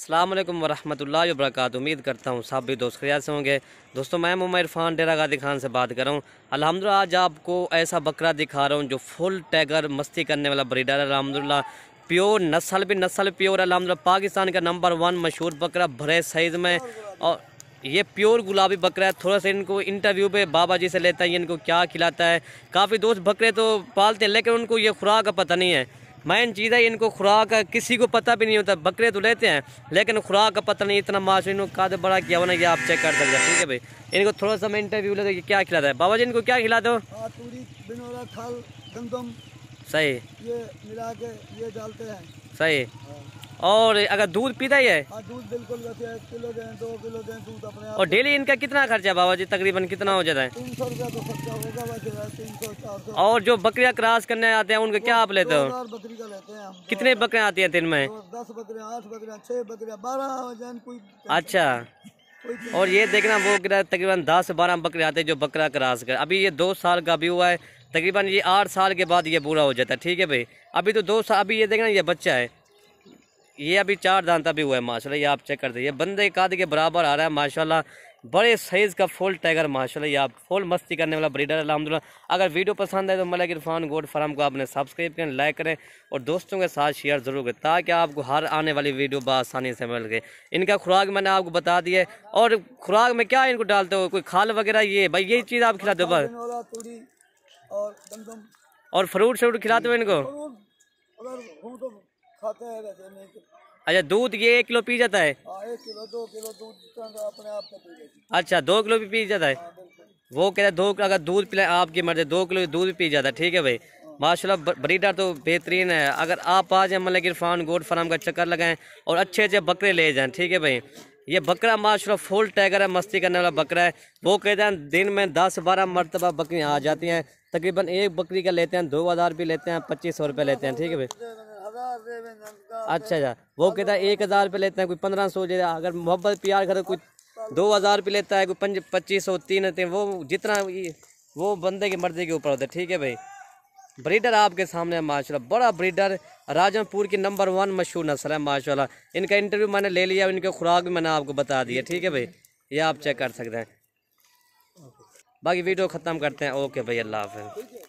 अस्सलाम वालेकुम वरहमतुल्लाहि वबरकातुहू। उम्मीद करता हूँ सब भी दोस्त खैरियत से होंगे। दोस्तों मैं मोहम्मद इरफान डेरा गाजी खान से बात कर रहा हूँ। अल्हम्दुलिल्लाह आज आपको ऐसा बकरा दिखा रहा हूँ जो फुल टैगर मस्ती करने वाला ब्रीडर है। अल्हम्दुलिल्लाह प्योर नस्ल प्योर। अल्हम्दुलिल्लाह पाकिस्तान का नंबर 1 मशहूर बकरा भरे साइज़ में, और ये प्योर गुलाबी बकरा है। थोड़ा सा इनको इंटरव्यू पे बाबा जी से लेता है, इनको क्या खिलाता है। काफ़ी दोस्त बकरे तो पालते हैं लेकिन उनको ये खुराक का पता नहीं है। मेन चीज़ है इनको खुराक किसी को पता भी नहीं होता। बकरे तो लेते हैं लेकिन खुराक का पता नहीं। इतना माश इनको काद बड़ा किया हुआ ना, ये आप चेक कर सकते हैं। ठीक है भाई, इनको थोड़ा सा मैं इंटरव्यू ले तो क्या खिलाता है बाबा जी, इनको क्या खिला दो? सही, ये मिला के ये डालते हैं। सही। और अगर दूध पीता ही है? दूध बिल्कुल किलो दें, 2 किलो दें दूध अपने आप। और डेली इनका कितना खर्चा है बाबा जी, तकरीबन कितना हो जाता है? 300 रुपया तो खर्चा होगा वैसे, 300-400। और जो बकरियां क्रॉस करने आते हैं उनका क्या आप लेते हो? 2000 बकरी का लेते हैं हम। कितने बकरियां आती हैं दिन में? 10 बकरियां, 8 बकरियां, 6 बकरियां, 12 जन कोई। अच्छा। और ये देखना वो तकरीबन 10-12 बकरे आते हैं जो बकरा क्रॉस कर। अभी ये 2 साल का भी हुआ है, तकरीबन ये 8 साल के बाद ये पूरा हो जाता है। ठीक है भाई, अभी तो 2 साल। अभी ये देखना ये बच्चा है, ये अभी 4 दांत भी हुआ है माशाल्लाह। ये आप चेक करते, ये बंदे काद के बराबर आ रहा है माशाल्लाह। बड़े साइज़ का फुल टाइगर माशाल्लाह। ये आप फुल मस्ती करने वाला ब्रीडर अल्हम्दुलिल्लाह। अगर वीडियो पसंद है तो मलिक इरफान गोट फार्म को आपने सब्सक्राइब करें, लाइक करें और दोस्तों के साथ शेयर ज़रूर करें ताकि आपको हर आने वाली वीडियो बआसानी से मिल गए। इनका खुराक मैंने आपको बता दिया है। और खुराक में क्या इनको डालते हो, कोई खाल वगैरह? ये भाई यही चीज़ आप खिलाते हो बस? और फ्रूट श्रूट खिलाते हो इनको? खाते हैं वैसे नहीं। अच्छा, दूध ये 1 किलो पी जाता है? 1 किलो 2 किलो दूध अपने आप से पी लेती। अच्छा, 2 किलो भी पी जाता है? वो कह रहे 2, अगर दूध पिलाए आपकी मर्जी, 2 किलो दूध भी पी जाता है। ठीक है भाई, माशाल्लाह ब्रीडर तो बेहतरीन है। अगर आप आ जाए मलिक इरफान गोट फार्म का चक्कर लगाएं और अच्छे अच्छे बकरे ले जाएं। ठीक है भाई, ये बकरा माशाल्लाह फुल टाइगर है, मस्ती करने वाला बकरा है। वो कहते हैं दिन में 10-12 मरतबा बकरियाँ आ जाती हैं। तकरीबन एक बकरी का लेते हैं 2000 भी लेते हैं, 2500 रुपये लेते हैं। ठीक है भाई। अच्छा, वो कहता है 1000 रुपये लेते हैं, कोई 1500 दे। अगर मोहब्बत प्यार करे कोई 2000 रुपये लेता है, कोई 2500 300, वो जितना वो बंदे की मर्जी के ऊपर होता है। ठीक है भाई, ब्रीडर आपके सामने माशाल्लाह बड़ा ब्रीडर, राजनपुर की नंबर 1 मशहूर नस्ल है माशाल्लाह। इनका इंटरव्यू मैंने ले लिया, इनके खुराक भी मैंने आपको बता दिया। ठीक है भाई, ये आप चेक कर सकते हैं। बाकी वीडियो ख़त्म करते हैं। ओके भाई, अल्लाह हाफ़िज़।